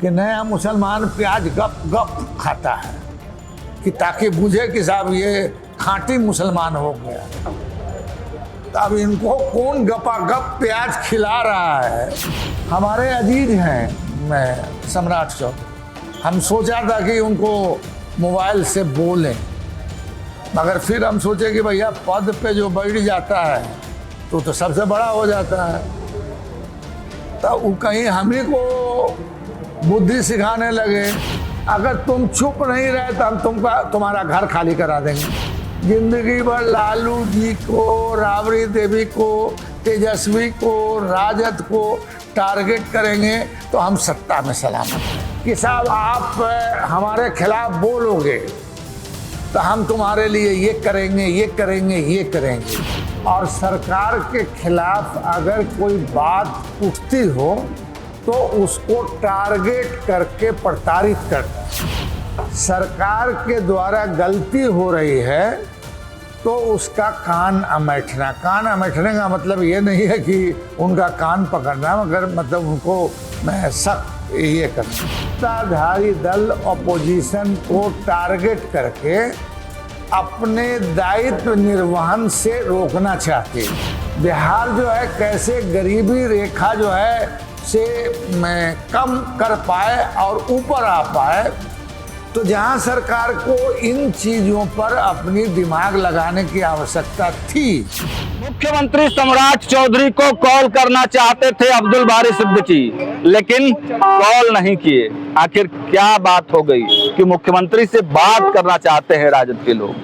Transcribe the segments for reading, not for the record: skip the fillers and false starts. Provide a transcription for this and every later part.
कि नया मुसलमान प्याज गप गप खाता है कि ताकि बुझे कि साहब ये खांटी मुसलमान हो गया। तो अब इनको कौन गपा गप प्याज खिला रहा है? हमारे अजीज हैं मैं सम्राट चौधरी, हम सोचा था कि उनको मोबाइल से बोलें, मगर फिर हम सोचे कि भैया पद पे जो बैठ जाता है तो सबसे बड़ा हो जाता है। तो वो कहीं हम ही को बुद्धि सिखाने लगे, अगर तुम चुप नहीं रहे तो हम तुम्हारा घर खाली करा देंगे। जिंदगी भर लालू जी को, राबड़ी देवी को, तेजस्वी को, राजद को टारगेट करेंगे तो हम सत्ता में सलामत हैं कि साहब आप हमारे खिलाफ बोलोगे तो हम तुम्हारे लिए ये करेंगे, ये करेंगे, ये करेंगे। और सरकार के खिलाफ अगर कोई बात उठती हो तो उसको टारगेट करके प्रताड़ित करना। सरकार के द्वारा गलती हो रही है तो उसका कान अमेठना। कान अमेठने का मतलब ये नहीं है कि उनका कान पकड़ना, मगर मतलब उनको मैं सख्त ये करना। सत्ताधारी दल अपोजिशन को टारगेट करके अपने दायित्व निर्वहन से रोकना चाहते हैं। बिहार जो है कैसे गरीबी रेखा जो है से कम कर पाए और ऊपर आ पाए, तो जहां सरकार को इन चीजों पर अपनी दिमाग लगाने की आवश्यकता थी। मुख्यमंत्री सम्राट चौधरी को कॉल करना चाहते थे अब्दुल बारी सिद्दीकी, लेकिन कॉल नहीं किए। आखिर क्या बात हो गई कि मुख्यमंत्री से बात करना चाहते हैं राजद के लोग?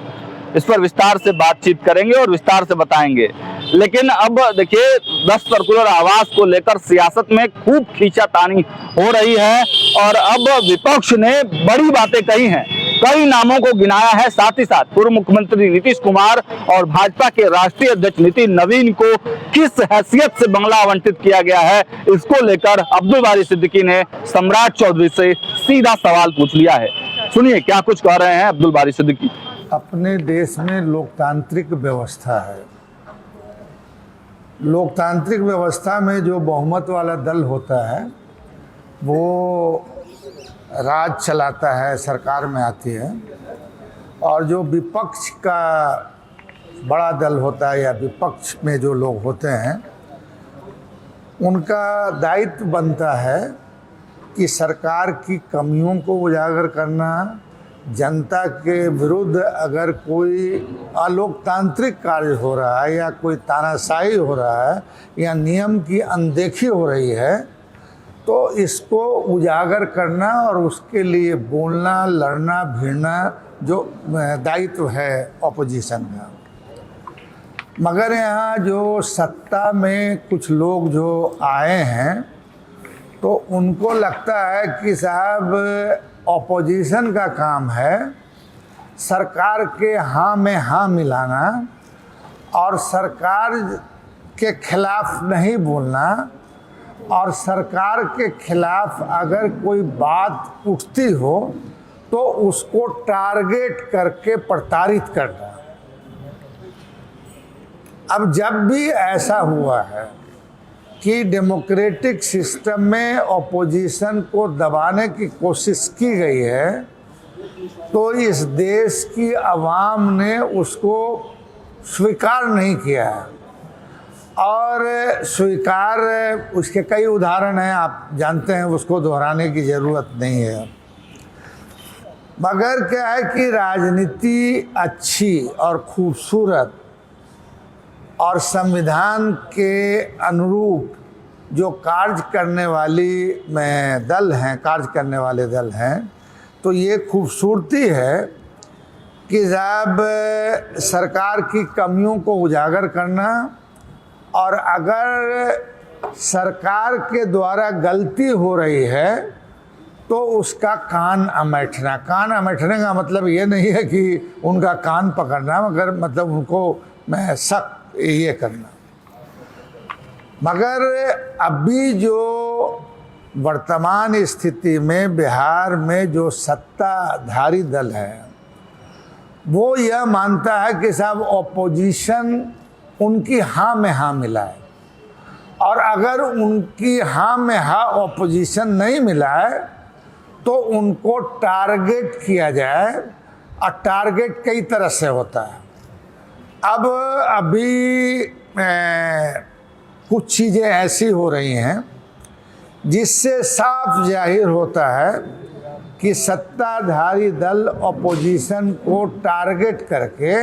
इस पर विस्तार से बातचीत करेंगे और विस्तार से बताएंगे। लेकिन अब देखिए 10 सर्कुलर आवास को लेकर सियासत में खूब खींचातानी हो रही है और अब विपक्ष ने बड़ी बातें कही हैं, कई नामों को गिनाया है। साथ ही साथ पूर्व मुख्यमंत्री नीतीश कुमार और भाजपा के राष्ट्रीय अध्यक्ष नितिन नवीन को किस हैसियत से बंगला आवंटित किया गया है, इसको लेकर अब्दुल बारी सिद्दीकी ने सम्राट चौधरी से सीधा सवाल पूछ लिया है। सुनिए क्या कुछ कह रहे हैं अब्दुल बारी सिद्दीकी। अपने देश में लोकतांत्रिक व्यवस्था है। लोकतांत्रिक व्यवस्था में जो बहुमत वाला दल होता है वो राज चलाता है, सरकार में आती है, और जो विपक्ष का बड़ा दल होता है या विपक्ष में जो लोग होते हैं उनका दायित्व बनता है कि सरकार की कमियों को उजागर करना, जनता के विरुद्ध अगर कोई अलोकतांत्रिक कार्य हो रहा है या कोई तानाशाही हो रहा है या नियम की अनदेखी हो रही है तो इसको उजागर करना और उसके लिए बोलना, लड़ना, भिड़ना जो दायित्व है ऑपोजिशन का। मगर यहाँ जो सत्ता में कुछ लोग जो आए हैं तो उनको लगता है कि साहब ऑपोजिशन का काम है सरकार के हाँ में हाँ मिलाना और सरकार के खिलाफ नहीं बोलना, और सरकार के खिलाफ अगर कोई बात उठती हो तो उसको टारगेट करके प्रताड़ित करना। अब जब भी ऐसा हुआ है कि डेमोक्रेटिक सिस्टम में ऑपोजिशन को दबाने की कोशिश की गई है तो इस देश की आवाम ने उसको स्वीकार नहीं किया है। और स्वीकार उसके कई उदाहरण हैं, आप जानते हैं, उसको दोहराने की ज़रूरत नहीं है। मगर क्या है कि राजनीति अच्छी और खूबसूरत और संविधान के अनुरूप जो कार्य करने वाले दल हैं, तो ये खूबसूरती है कि जब सरकार की कमियों को उजागर करना और अगर सरकार के द्वारा गलती हो रही है तो उसका कान अमेठना। कान अमेठने का मतलब ये नहीं है कि उनका कान पकड़ना, मगर मतलब उनको मैं सख्त ये करना। मगर अभी जो वर्तमान स्थिति में बिहार में जो सत्ताधारी दल है वो यह मानता है कि साहब ऑपोजिशन उनकी हाँ में हाँ मिलाए, और अगर उनकी हाँ में हाँ ऑपोजिशन नहीं मिलाए तो उनको टारगेट किया जाए, और टारगेट कई तरह से होता है। अब अभी कुछ चीज़ें ऐसी हो रही हैं जिससे साफ जाहिर होता है कि सत्ताधारी दल अपोजिशन को टारगेट करके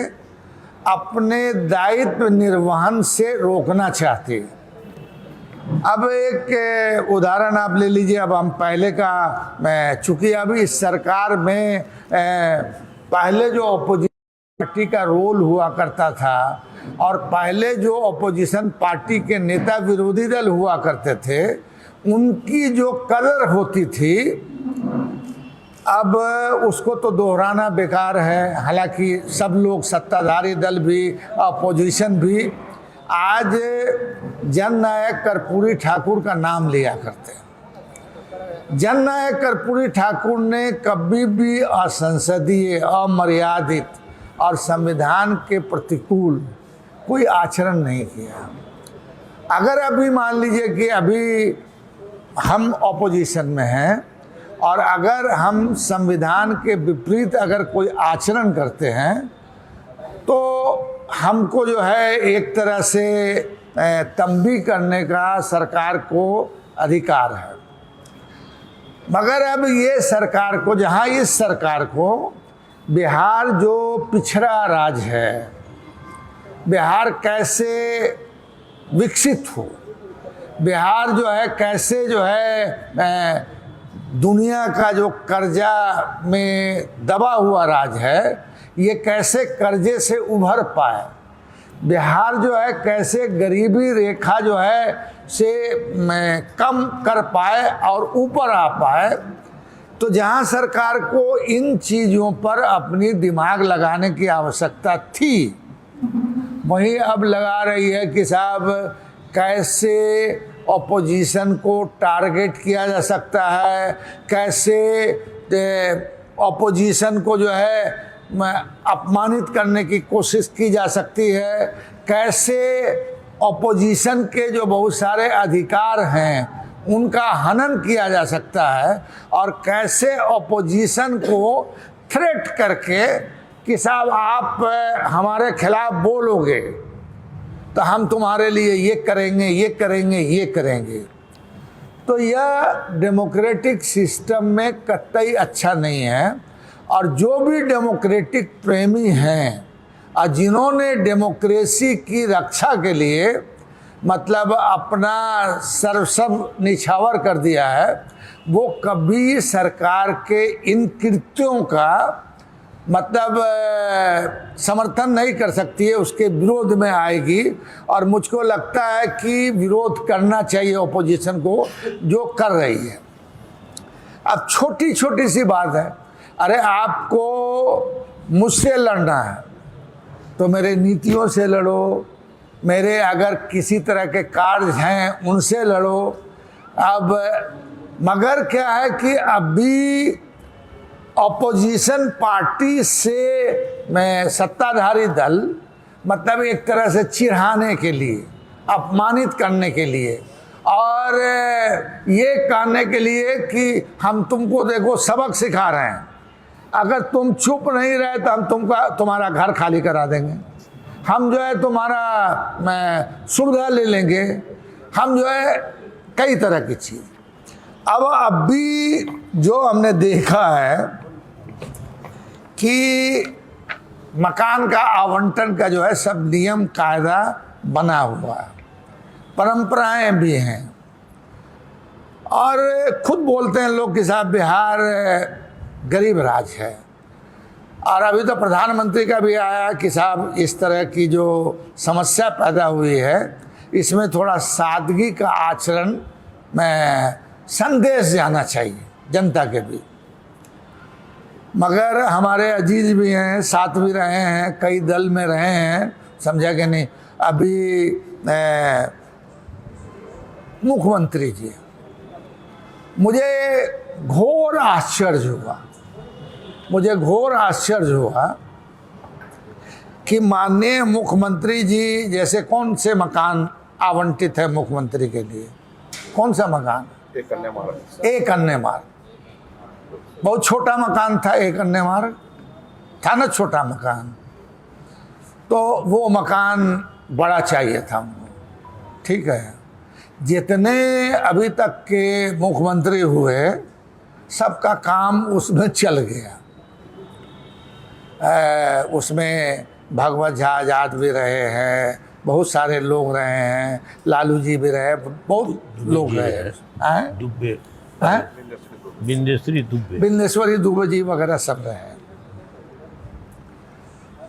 अपने दायित्व निर्वहन से रोकना चाहती है। अब एक उदाहरण आप ले लीजिए। अब हम पहले का, चूंकि अभी इस सरकार में पहले जो अपोजिशन पार्टी का रोल हुआ करता था और पहले जो अपोजिशन पार्टी के नेता विरोधी दल हुआ करते थे, उनकी जो कदर होती थी, अब उसको तो दोहराना बेकार है। हालांकि सब लोग, सत्ताधारी दल भी, अपोजिशन भी, आज जननायक कर्पूरी ठाकुर का नाम लिया करते हैं। जननायक कर्पूरी ठाकुर ने कभी भी असंसदीय, अमर्यादित और संविधान के प्रतिकूल कोई आचरण नहीं किया। अगर अभी मान लीजिए कि अभी हम ऑपोजिशन में हैं और अगर हम संविधान के विपरीत अगर कोई आचरण करते हैं तो हमको जो है एक तरह से तंबी करने का सरकार को अधिकार है। मगर अब ये सरकार को, जहाँ इस सरकार को बिहार जो पिछड़ा राज्य है, बिहार कैसे विकसित हो, बिहार जो है कैसे जो है दुनिया का जो कर्जा में दबा हुआ राज्य है, ये कैसे कर्जे से उभर पाए, बिहार जो है कैसे गरीबी रेखा जो है से कम कर पाए और ऊपर आ पाए। तो जहाँ सरकार को इन चीज़ों पर अपनी दिमाग लगाने की आवश्यकता थी, वहीं अब लगा रही है कि साहब कैसे ऑपोजिशन को टारगेट किया जा सकता है, कैसे ऑपोजिशन को जो है अपमानित करने की कोशिश की जा सकती है, कैसे ऑपोजिशन के जो बहुत सारे अधिकार हैं उनका हनन किया जा सकता है, और कैसे ऑपोजिशन को थ्रेट करके कि साहब आप हमारे खिलाफ बोलोगे तो हम तुम्हारे लिए ये करेंगे, ये करेंगे, ये करेंगे। तो यह डेमोक्रेटिक सिस्टम में कतई अच्छा नहीं है। और जो भी डेमोक्रेटिक प्रेमी हैं और जिन्होंने डेमोक्रेसी की रक्षा के लिए मतलब अपना सर्वस्व निछावर कर दिया है, वो कभी सरकार के इन कृत्यों का मतलब समर्थन नहीं कर सकती है, उसके विरोध में आएगी। और मुझको लगता है कि विरोध करना चाहिए ऑपोजिशन को जो कर रही है। अब छोटी छोटी सी बात है, अरे आपको मुझसे लड़ना है तो मेरे नीतियों से लड़ो, मेरे अगर किसी तरह के कार्य हैं उनसे लड़ो। अब मगर क्या है कि अभी ऑपोजिशन पार्टी से मैं सत्ताधारी दल मतलब एक तरह से चिढ़ाने के लिए, अपमानित करने के लिए और ये कहने के लिए कि हम तुमको देखो सबक सिखा रहे हैं, अगर तुम चुप नहीं रहे तो हम तुम्हारा घर खाली करा देंगे, हम जो है तुम्हारा सुविधा ले लेंगे, हम जो है कई तरह की चीज़। अब अभी जो हमने देखा है कि मकान का आवंटन का जो है सब नियम कायदा बना हुआ है, परंपराएं भी हैं, और खुद बोलते हैं लोग कि साहब बिहार गरीब राज्य है। और अभी तो प्रधानमंत्री का भी आया कि साहब इस तरह की जो समस्या पैदा हुई है इसमें थोड़ा सादगी का आचरण में संदेश जाना चाहिए जनता के भी। मगर हमारे अजीज भी हैं, साथ भी रहे हैं, कई दल में रहे हैं, समझा कि नहीं। अभी मुख्यमंत्री जी, मुझे घोर आश्चर्य हुआ कि माननीय मुख्यमंत्री जी जैसे कौन से मकान आवंटित है मुख्यमंत्री के लिए, कौन सा मकान? एक अन्य मार्ग। बहुत छोटा मकान था, एक अन्य मार्ग था ना, छोटा मकान, तो वो मकान बड़ा चाहिए था उनको। ठीक है, जितने अभी तक के मुख्यमंत्री हुए सबका काम उसमें चल गया। उसमें भगवत झा आजाद भी रहे हैं, बहुत सारे लोग रहे हैं, लालू जी भी रहे, बहुत लोग रहे हैं, दुबे, हैं? बिंदेश्वरी दुबे, बिंदेश्वरी दुबे जी वगैरह सब रहे हैं।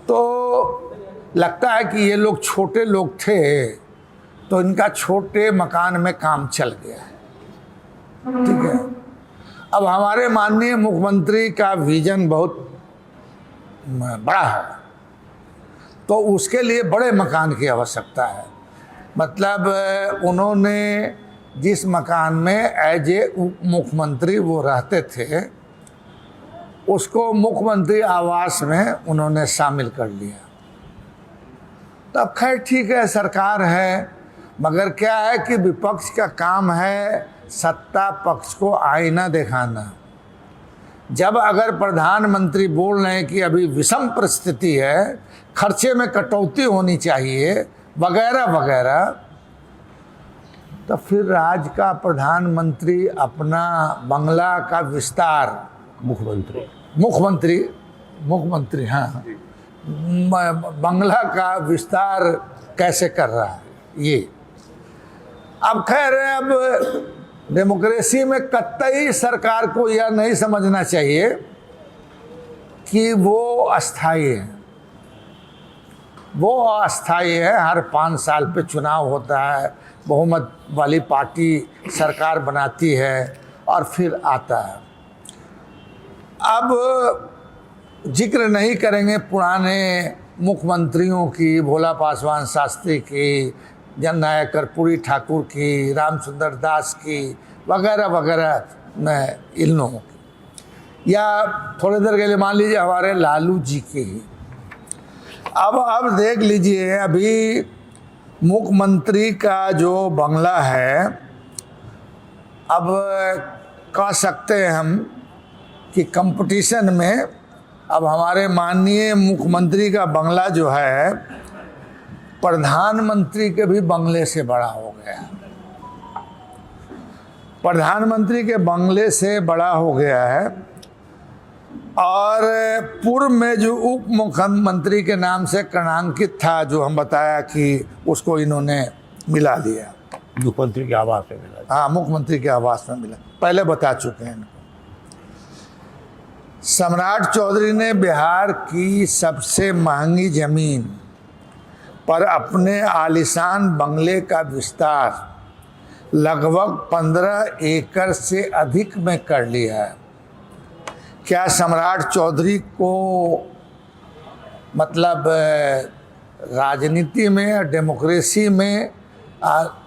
तो लगता है कि ये लोग छोटे लोग थे, तो इनका छोटे मकान में काम चल गया है। ठीक है, अब हमारे माननीय मुख्यमंत्री का विजन बहुत बड़ा है, तो उसके लिए बड़े मकान की आवश्यकता है। मतलब उन्होंने जिस मकान में एज ए उप मुख्यमंत्री वो रहते थे, उसको मुख्यमंत्री आवास में उन्होंने शामिल कर लिया। तब खैर ठीक है, सरकार है, मगर क्या है कि विपक्ष का काम है सत्ता पक्ष को आईना दिखाना। जब अगर प्रधानमंत्री बोल रहे हैं कि अभी विषम परिस्थिति है, खर्चे में कटौती होनी चाहिए वगैरह वगैरह, तो फिर राज्य का प्रधानमंत्री अपना बंगला का विस्तार, मुख्यमंत्री हाँ, बंगला का विस्तार कैसे कर रहा है ये। अब खैर, अब डेमोक्रेसी में कतई सरकार को यह नहीं समझना चाहिए कि वो अस्थायी है। वो अस्थायी है, हर 5 साल पे चुनाव होता है, बहुमत वाली पार्टी सरकार बनाती है और फिर आता है। अब जिक्र नहीं करेंगे पुराने मुख्यमंत्रियों की, भोला पासवान शास्त्री की, जननायक कर्पूरी ठाकुर की, रामचंद्र दास की वगैरह वगैरह, में इन लोगों की, या थोड़ी देर के लिए मान लीजिए हमारे लालू जी की ही। अब देख लीजिए, अभी मुख्यमंत्री का जो बंगला है, अब कह सकते हैं हम कि कंपटीशन में अब हमारे माननीय मुख्यमंत्री का बंगला जो है प्रधानमंत्री के भी बंगले से बड़ा हो गया। प्रधानमंत्री के बंगले से बड़ा हो गया है। और पूर्व में जो उप मुख्यमंत्री के नाम से कर्णांकित था, जो हम बताया कि उसको इन्होंने मिला दिया, मुख्यमंत्री के आवास में मिला। हाँ, मुख्यमंत्री के आवास में मिला, पहले बता चुके हैं इनको। सम्राट चौधरी ने बिहार की सबसे महंगी जमीन पर अपने आलीशान बंगले का विस्तार लगभग 15 एकड़ से अधिक में कर लिया है। क्या सम्राट चौधरी को मतलब राजनीति में और डेमोक्रेसी में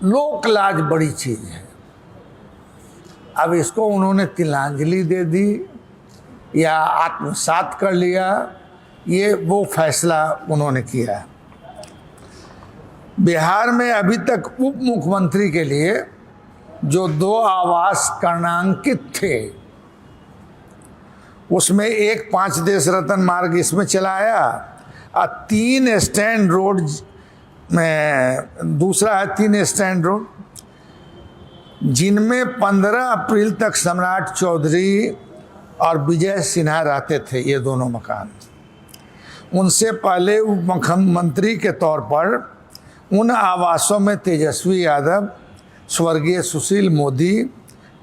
लोक लाज बड़ी चीज़ है। अब इसको उन्होंने तिलांजलि दे दी या आत्मसात कर लिया, ये वो फैसला उन्होंने किया है। बिहार में अभी तक उप मुख्यमंत्री के लिए जो 2 आवास कर्णांकित थे, उसमें एक 5 देश रत्न मार्ग इसमें चलाया और 3 स्टैंड रोड में, दूसरा है 3 स्टैंड रोड, जिनमें 15 अप्रैल तक सम्राट चौधरी और विजय सिन्हा रहते थे। ये दोनों मकान, उनसे पहले उप मुख्यमंत्री के तौर पर उन आवासों में तेजस्वी यादव, स्वर्गीय सुशील मोदी,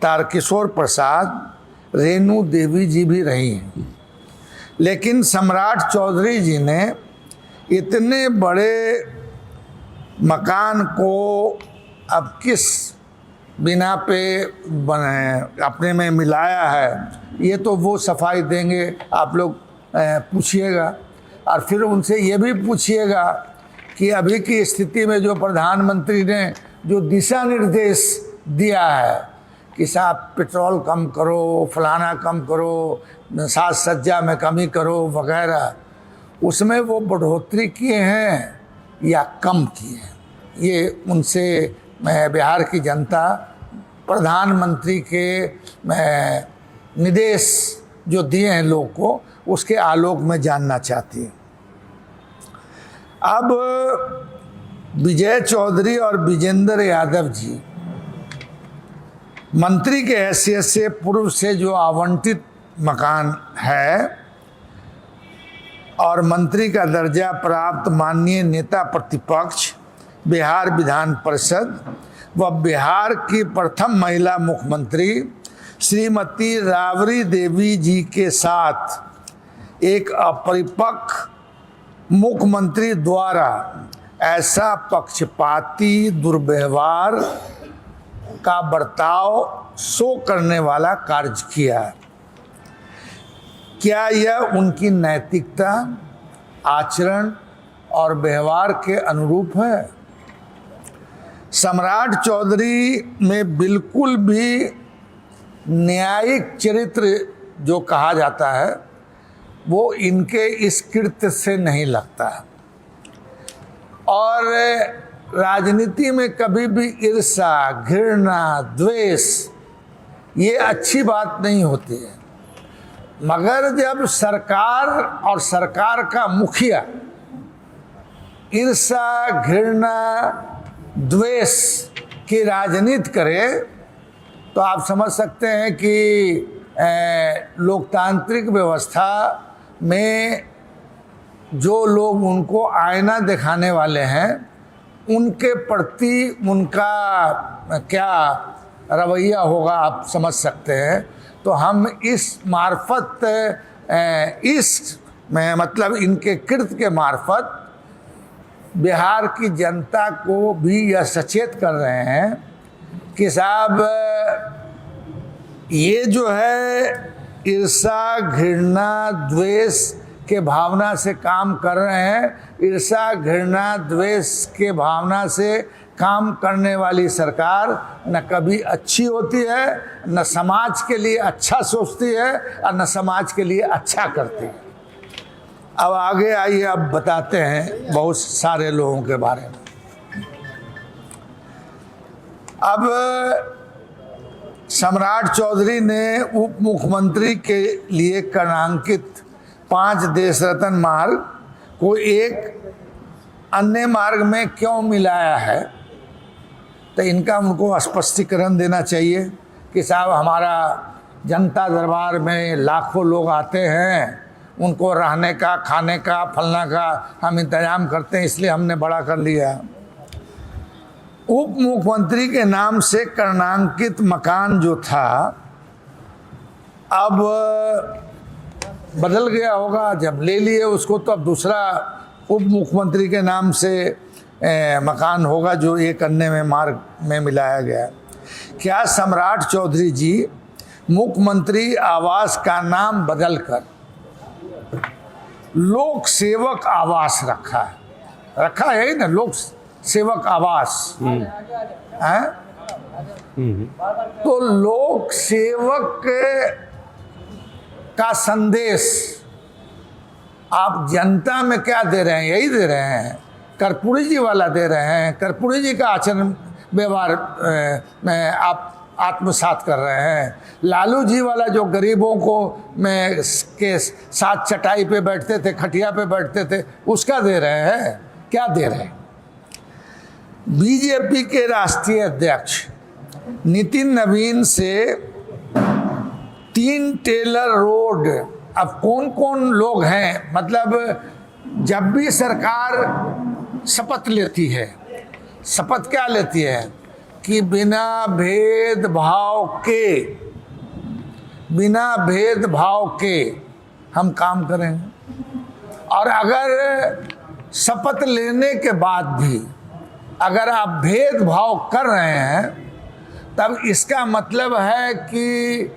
तारकिशोर प्रसाद, रेणु देवी जी भी रही हैं। लेकिन सम्राट चौधरी जी ने इतने बड़े मकान को अब किस बिना पे अपने में मिलाया है, ये तो वो सफाई देंगे। आप लोग पूछिएगा और फिर उनसे ये भी पूछिएगा कि अभी की स्थिति में जो प्रधानमंत्री ने जो दिशा निर्देश दिया है कि साहब पेट्रोल कम करो, फलाना कम करो, साज सज्जा में कमी करो वगैरह, उसमें वो बढ़ोतरी किए हैं या कम किए हैं, ये उनसे बिहार की जनता प्रधानमंत्री के निर्देश जो दिए हैं लोग को, उसके आलोक में जानना चाहती है। अब विजय चौधरी और विजेंद्र यादव जी मंत्री के हैसियत से पूर्व से जो आवंटित मकान है और मंत्री का दर्जा प्राप्त माननीय नेता प्रतिपक्ष बिहार विधान परिषद व बिहार की प्रथम महिला मुख्यमंत्री श्रीमती राबड़ी देवी जी के साथ एक अपरिपक्व मुख्यमंत्री द्वारा ऐसा पक्षपाती दुर्व्यवहार का बर्ताव शो करने वाला कार्य किया। क्या यह उनकी नैतिकता, आचरण और व्यवहार के अनुरूप है? सम्राट चौधरी में बिल्कुल भी न्यायिक चरित्र जो कहा जाता है वो इनके इस कृत्य से नहीं लगता है। और राजनीति में कभी भी ईर्ष्या, घृणा, द्वेष ये अच्छी बात नहीं होती है, मगर जब सरकार और सरकार का मुखिया ईर्ष्या, घृणा, द्वेष की राजनीति करे तो आप समझ सकते हैं कि लोकतांत्रिक व्यवस्था में जो लोग उनको आईना दिखाने वाले हैं उनके प्रति उनका क्या रवैया होगा आप समझ सकते हैं। तो हम इस मार्फत मतलब इनके कृत्य के मार्फत बिहार की जनता को भी यह सचेत कर रहे हैं कि साहब ये जो है ईर्ष्या, घृणा, द्वेष के भावना से काम कर रहे हैं। ईर्ष्या, घृणा, द्वेष के भावना से काम करने वाली सरकार न कभी अच्छी होती है, न समाज के लिए अच्छा सोचती है और न समाज के लिए अच्छा करती है। अब आगे आइए, अब बताते हैं बहुत सारे लोगों के बारे में। अब सम्राट चौधरी ने उप मुख्यमंत्री के लिए कर्णांकित 5 देश रत्न मार्ग को एक अन्य मार्ग में क्यों मिलाया है, तो इनका उनको स्पष्टीकरण देना चाहिए कि साहब हमारा जनता दरबार में लाखों लोग आते हैं, उनको रहने का, खाने का, फलना का हम इंतजाम करते हैं, इसलिए हमने बड़ा कर लिया। उप मुख्यमंत्री के नाम से कर्णांकित मकान जो था अब बदल गया होगा, जब ले लिए उसको तो अब दूसरा उप मुख्यमंत्री के नाम से मकान होगा जो एक अन्य में मार्ग में मिलाया गया। क्या सम्राट चौधरी जी मुख्यमंत्री आवास का नाम बदलकर लोक सेवक आवास रखा है ना, लोक सेवक आवास है? तो लोक सेवक का संदेश आप जनता में क्या दे रहे हैं? यही दे रहे हैं, कर्पूरी जी वाला दे रहे हैं। कर्पूरी जी का आचरण व्यवहार में आप आत्मसात कर रहे हैं। लालू जी वाला जो गरीबों को में के साथ चटाई पे बैठते थे, खटिया पे बैठते थे, उसका दे रहे हैं। क्या दे रहे हैं? बीजेपी के राष्ट्रीय अध्यक्ष नितिन नवीन से 3 टेलर रोड, अब कौन कौन लोग हैं? मतलब जब भी सरकार शपथ लेती है, शपथ क्या लेती है कि बिना भेदभाव के हम काम करेंगे। और अगर शपथ लेने के बाद भी अगर आप भेदभाव कर रहे हैं तब इसका मतलब है कि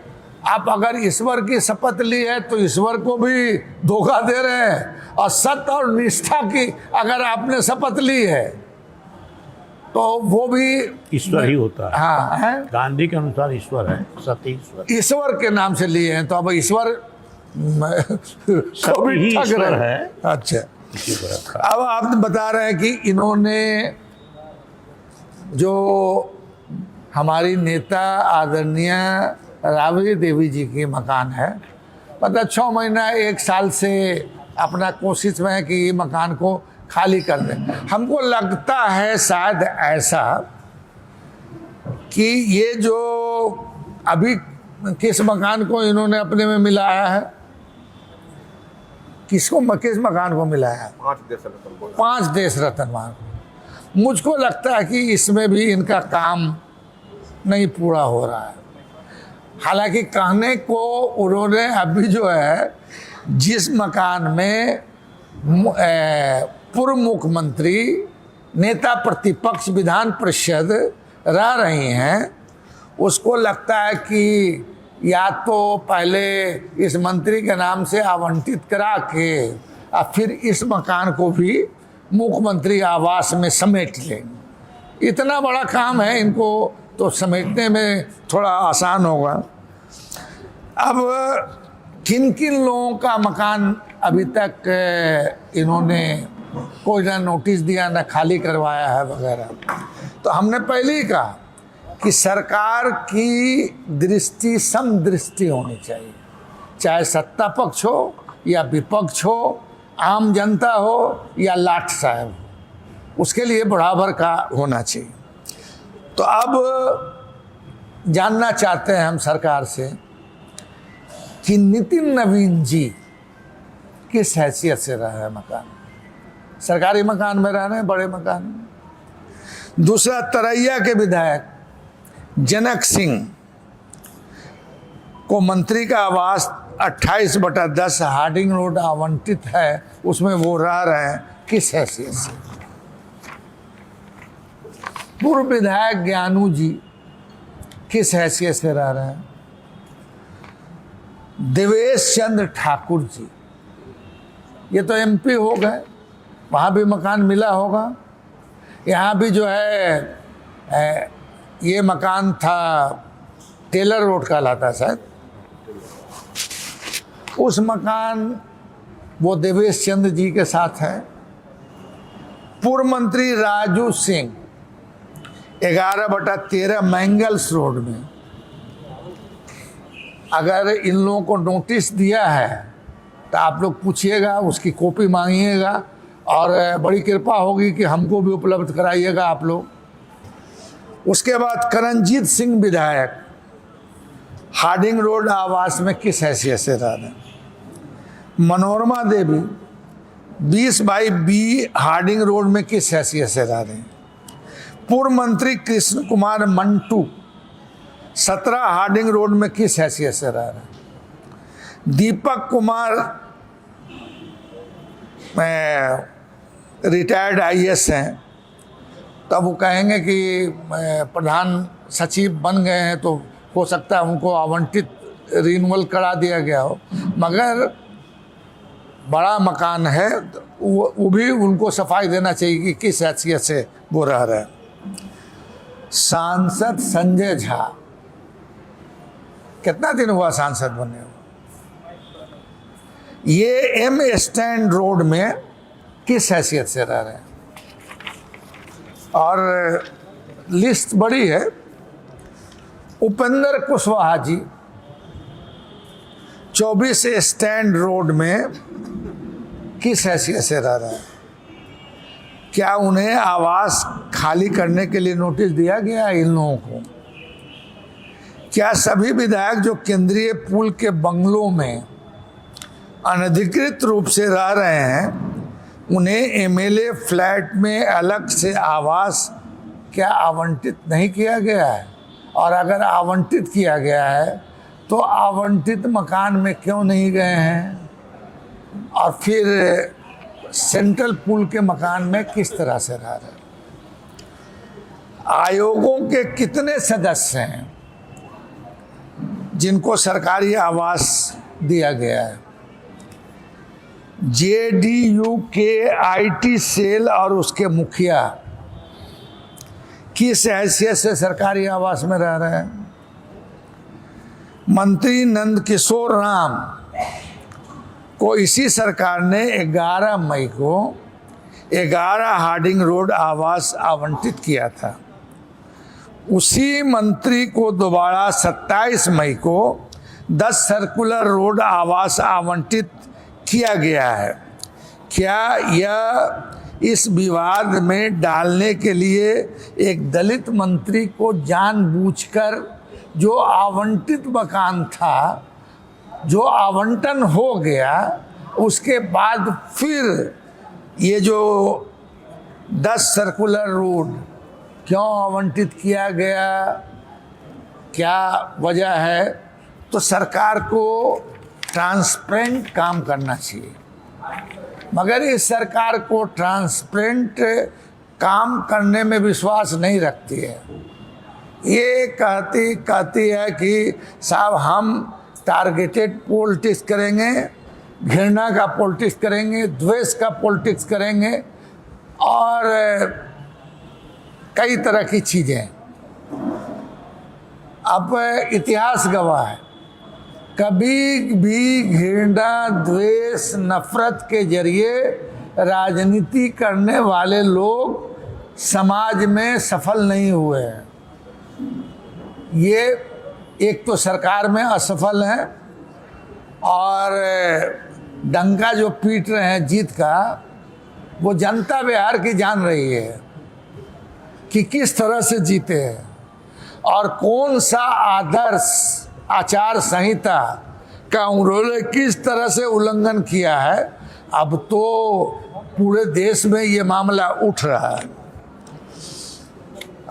आप अगर ईश्वर की शपथ ली है तो ईश्वर को भी धोखा दे रहे हैं। और सत्य और निष्ठा की अगर आपने शपथ ली है तो वो भी ईश्वर ही होता है। हाँ है? गांधी के अनुसार ईश्वर है, सत्य ईश्वर। ईश्वर के नाम से लिए हैं तो अब ईश्वर सत्य ही ईश्वर है। अच्छा, अब आप बता रहे हैं कि इन्होंने जो हमारी नेता आदरणीय राबड़ी देवी जी की मकान है। मतलब 6 महीना 1 साल से अपना कोशिश में है कि ये मकान को खाली कर दें। हमको लगता है शायद ऐसा कि ये जो अभी किस मकान को इन्होंने अपने में मिलाया है, किस मकान को मिलाया है? 5 देश रत्न मार्ग। मुझको लगता है कि इसमें भी इनका काम नहीं पूरा हो रहा है। हालांकि कहने को उन्होंने अभी जो है जिस मकान में पूर्व मुख्यमंत्री नेता प्रतिपक्ष विधान परिषद रह रही हैं, उसको लगता है कि या तो पहले इस मंत्री के नाम से आवंटित करा के और फिर इस मकान को भी मुख्यमंत्री आवास में समेट लेंगे। इतना बड़ा काम है, इनको तो समेटने में थोड़ा आसान होगा। अब किन किन लोगों का मकान अभी तक इन्होंने कोई ना नोटिस दिया ना खाली करवाया है वगैरह, तो हमने पहले ही कहा कि सरकार की दृष्टि समदृष्टि होनी चाहिए, चाहे सत्ता पक्ष हो या विपक्ष हो, आम जनता हो या लाट साहब हो, उसके लिए बराबर का होना चाहिए। तो अब जानना चाहते हैं हम सरकार से कि नितिन नवीन जी किस हैसियत से रह रहे हैं मकान, सरकारी मकान में रह रहे हैं, बड़े मकान में। दूसरा, तरैया के विधायक जनक सिंह को मंत्री का आवास 28/10 हार्डिंग रोड आवंटित है, उसमें वो रह रहे हैं, किस हैसियत से। पूर्व विधायक ज्ञानू जी किस हैसियत से रह रहे हैं। देवेश चंद्र ठाकुर जी, ये तो एमपी हो गए, वहाँ भी मकान मिला होगा। यहाँ भी जो है ये मकान था टेलर रोड का लाता शायद, उस मकान वो देवेश चंद्र जी के साथ है। पूर्व मंत्री राजू सिंह 11/13 मैंगल्स रोड में, अगर इन लोगों को नोटिस दिया है तो आप लोग पूछिएगा, उसकी कॉपी मांगिएगा और बड़ी कृपा होगी कि हमको भी उपलब्ध कराइएगा आप लोग। उसके बाद करणजीत सिंह विधायक हार्डिंग रोड आवास में किस हैसियत से रह रहे हैं। Manorama Devi 20/B Harding road में किस हैसियत से रह रहे हैं। पूर्व मंत्री कृष्ण कुमार मंटू 17 हार्डिंग रोड में किस हैसियत से रह रहे हैं। दीपक कुमार रिटायर्ड IAS हैं, तब वो कहेंगे कि प्रधान सचिव बन गए हैं तो हो सकता है उनको आवंटित रिन्यूअल करा दिया गया हो, मगर बड़ा मकान है वो भी उनको सफाई देना चाहिए कि किस हैसियत से वो रह रहे हैं। सांसद संजय झा, कितना दिन हुआ सांसद बने हुए, ये M स्टैंड रोड में किस हैसियत से रह रहे हैं। और लिस्ट बड़ी है। उपेंद्र कुशवाहा जी 24 स्टैंड रोड में किस हैसियत से रह रहे हैं। क्या उन्हें आवास खाली करने के लिए नोटिस दिया गया है इन लोगों को। क्या सभी विधायक जो केंद्रीय पूल के बंगलों में अनधिकृत रूप से रह रहे हैं, उन्हें MLA फ्लैट में अलग से आवास क्या आवंटित नहीं किया गया है। और अगर आवंटित किया गया है तो आवंटित मकान में क्यों नहीं गए हैं, और फिर सेंट्रल पूल के मकान में किस तरह से रह रहे हैं। आयोगों के कितने सदस्य हैं जिनको सरकारी आवास दिया गया है। JDU के IT सेल और उसके मुखिया किस हैसियत से सरकारी आवास में रह रहे हैं। मंत्री नंदकिशोर राम को इसी सरकार ने 11 मई को 11 हार्डिंग रोड आवास आवंटित किया था। उसी मंत्री को दोबारा 27 मई को 10 सर्कुलर रोड आवास आवंटित किया गया है। क्या यह इस विवाद में डालने के लिए एक दलित मंत्री को जानबूझकर जो आवंटित मकान था, जो आवंटन हो गया, उसके बाद फिर ये जो 10 सर्कुलर रोड क्यों आवंटित किया गया, क्या वजह है? तो सरकार को ट्रांसपेरेंट काम करना चाहिए, मगर इस सरकार को ट्रांसपेरेंट काम करने में विश्वास नहीं रखती है। ये कहती है कि साहब हम टारगेटेड पॉलिटिक्स करेंगे, घृणा का पॉलिटिक्स करेंगे, द्वेष का पॉलिटिक्स करेंगे और कई तरह की चीज़ें। अब इतिहास गवाह है, कभी भी घृणा, द्वेष, नफरत के जरिए राजनीति करने वाले लोग समाज में सफल नहीं हुए हैं। ये एक तो सरकार में असफल हैं और डंका जो पीट रहे हैं जीत का, वो जनता बिहार की जान रही है कि किस तरह से जीते हैं और कौन सा आदर्श आचार संहिता का उन्होंने किस तरह से उल्लंघन किया है। अब तो पूरे देश में ये मामला उठ रहा है।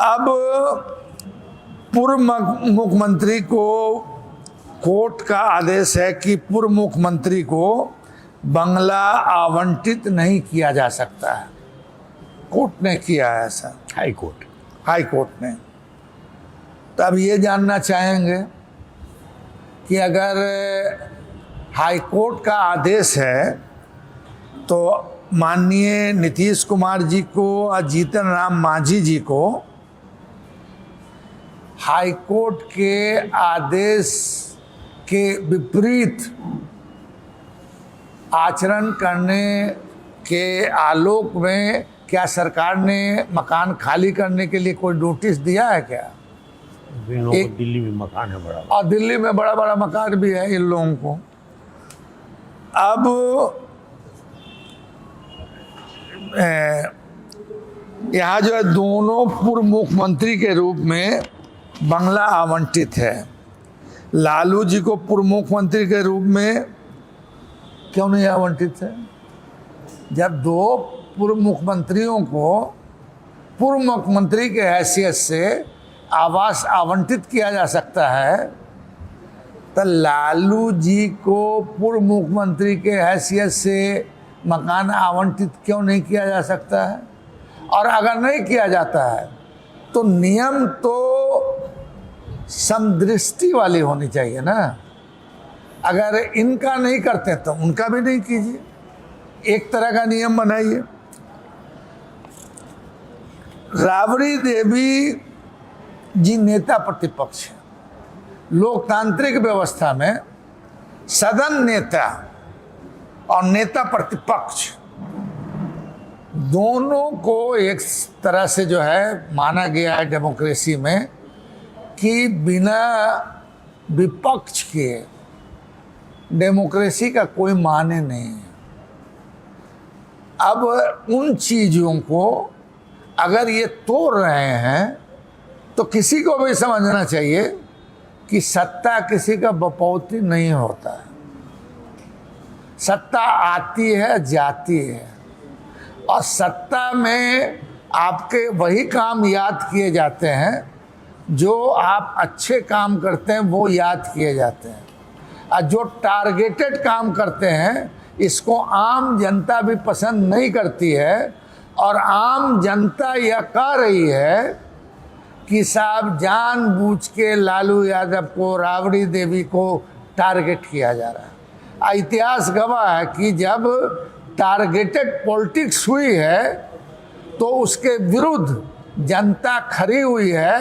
अब पूर्व मुख्यमंत्री को कोर्ट का आदेश है कि पूर्व मुख्यमंत्री को बंगला आवंटित नहीं किया जा सकता है। कोर्ट ने किया है ऐसा, हाई कोर्ट ने। तो अब ये जानना चाहेंगे कि अगर हाई कोर्ट का आदेश है तो माननीय नीतीश कुमार जी को और जीतन राम मांझी जी को हाई कोर्ट के आदेश के विपरीत आचरण करने के आलोक में क्या सरकार ने मकान खाली करने के लिए कोई नोटिस दिया है क्या? एक दिल्ली में मकान है बड़ा, और दिल्ली में बड़ा बड़ा मकान भी है इन लोगों को। अब यहाँ जो है दोनों पूर्व मुख्यमंत्री के रूप में बंगला आवंटित है। लालू जी को पूर्व मुख्यमंत्री के रूप में क्यों नहीं आवंटित है? जब दो पूर्व मुख्यमंत्रियों को पूर्व मुख्यमंत्री के हैसियत से आवास आवंटित किया जा सकता है, तो लालू जी को पूर्व मुख्यमंत्री के हैसियत से मकान आवंटित क्यों नहीं किया जा सकता है? और अगर नहीं किया जाता है तो नियम तो समदृष्टि वाली होनी चाहिए ना। अगर इनका नहीं करते तो उनका भी नहीं कीजिए, एक तरह का नियम बनाइए। राबड़ी देवी जी नेता प्रतिपक्ष है। लोकतांत्रिक व्यवस्था में सदन नेता और नेता प्रतिपक्ष दोनों को एक तरह से जो है माना गया है डेमोक्रेसी में कि बिना विपक्ष के डेमोक्रेसी का कोई माने नहीं है। अब उन चीज़ों को अगर ये तोड़ रहे हैं तो किसी को भी समझना चाहिए कि सत्ता किसी का बपौती नहीं होता है। सत्ता आती है, जाती है, और सत्ता में आपके वही काम याद किए जाते हैं जो आप अच्छे काम करते हैं, वो याद किए जाते हैं। और जो टारगेटेड काम करते हैं इसको आम जनता भी पसंद नहीं करती है, और आम जनता यह कह रही है कि साहब जानबूझ के लालू यादव को, राबड़ी देवी को टारगेट किया जा रहा है। इतिहास गवाह है कि जब टारगेटेड पॉलिटिक्स हुई है तो उसके विरुद्ध जनता खड़ी हुई है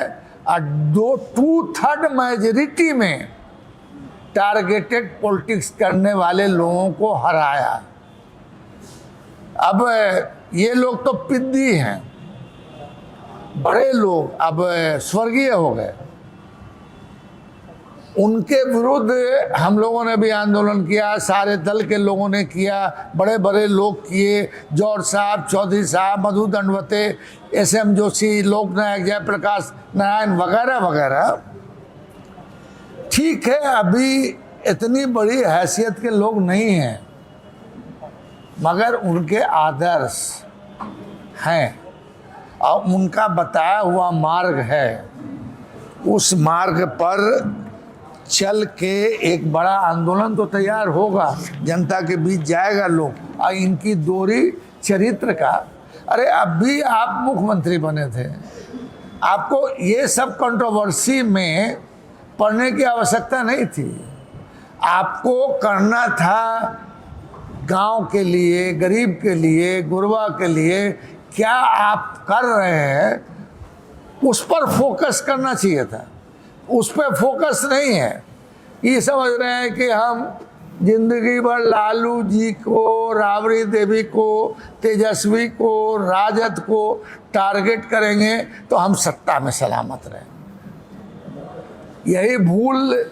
और 2/3 मेजॉरिटी में टारगेटेड पॉलिटिक्स करने वाले लोगों को हराया। अब ये लोग तो पिद्दी हैं, बड़े लोग अब स्वर्गीय हो गए, उनके विरुद्ध हम लोगों ने भी आंदोलन किया, सारे दल के लोगों ने किया, बड़े बड़े लोग किए, जौहर साहब, चौधरी साहब, मधु दंडवते, SM जोशी, लोकनायक जयप्रकाश नारायण वगैरह वगैरह। ठीक है, अभी इतनी बड़ी हैसियत के लोग नहीं हैं, मगर उनके आदर्श हैं और उनका बताया हुआ मार्ग है, उस मार्ग पर चल के एक बड़ा आंदोलन तो तैयार होगा, जनता के बीच जाएगा लोग। और इनकी दोहरी चरित्र का, अरे अभी आप मुख्यमंत्री बने थे, आपको ये सब कंट्रोवर्सी में पढ़ने की आवश्यकता नहीं थी। आपको करना था गांव के लिए, गरीब के लिए, गुरबा के लिए क्या आप कर रहे हैं, उस पर फोकस करना चाहिए था। उस पर फोकस नहीं है। ये समझ रहे हैं कि हम जिंदगी भर लालू जी को, राबड़ी देवी को, तेजस्वी को, राजद को टारगेट करेंगे तो हम सत्ता में सलामत रहें। यही भूल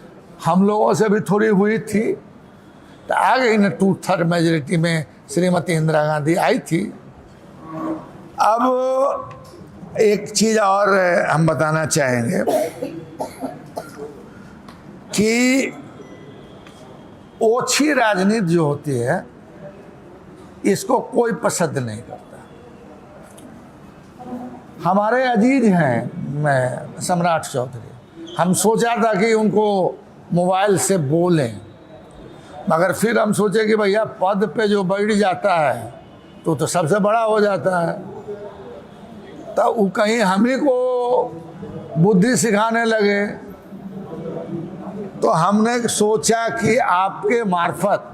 हम लोगों से भी थोड़ी हुई थी, तो आ गई ना 2/3 मेजोरिटी में श्रीमती इंदिरा गांधी आई थी। अब एक चीज़ और हम बताना चाहेंगे कि ओछी राजनीति जो होती है, इसको कोई पसंद नहीं करता। हमारे अजीज हैं मैं सम्राट चौधरी, हम सोचा था कि उनको मोबाइल से बोलें, मगर फिर हम सोचे कि भैया पद पे जो बैठ जाता है तो सबसे बड़ा हो जाता है, तो वो कहीं हम ही को बुद्धि सिखाने लगे। तो हमने सोचा कि आपके मार्फत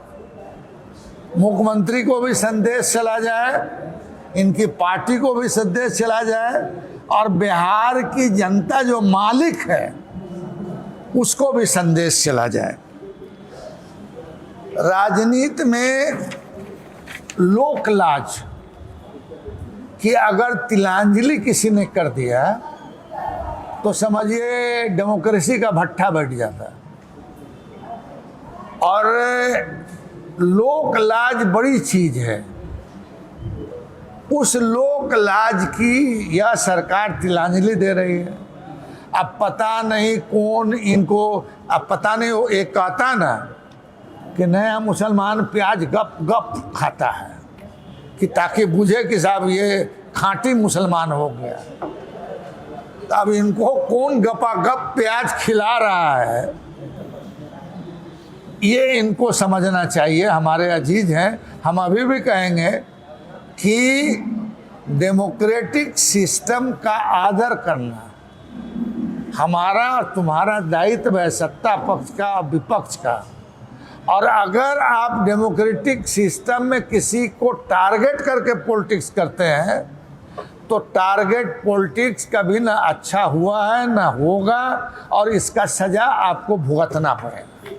मुख्यमंत्री को भी संदेश चला जाए, इनकी पार्टी को भी संदेश चला जाए, और बिहार की जनता जो मालिक है उसको भी संदेश चला जाए। राजनीति में लोकलाज कि अगर तिलांजलि किसी ने कर दिया तो समझिए डेमोक्रेसी का भट्ठा बैठ जाता है। और लोकलाज बड़ी चीज है, उस लोकलाज की यह सरकार तिलांजलि दे रही है। अब पता नहीं कौन इनको, अब पता नहीं, वो एक कहता ना कि नया मुसलमान प्याज गप गप खाता है, कि ताकि बुझे कि साहब ये खांटी मुसलमान हो गया। तो अब इनको कौन गपा गप प्याज खिला रहा है, ये इनको समझना चाहिए। हमारे अजीज हैं, हम अभी भी कहेंगे कि डेमोक्रेटिक सिस्टम का आदर करना हमारा और तुम्हारा दायित्व है, सत्ता पक्ष का और विपक्ष का। और अगर आप डेमोक्रेटिक सिस्टम में किसी को टारगेट करके पॉलिटिक्स करते हैं तो टारगेट पॉलिटिक्स कभी ना अच्छा हुआ है ना होगा, और इसका सजा आपको भुगतना पड़ेगा।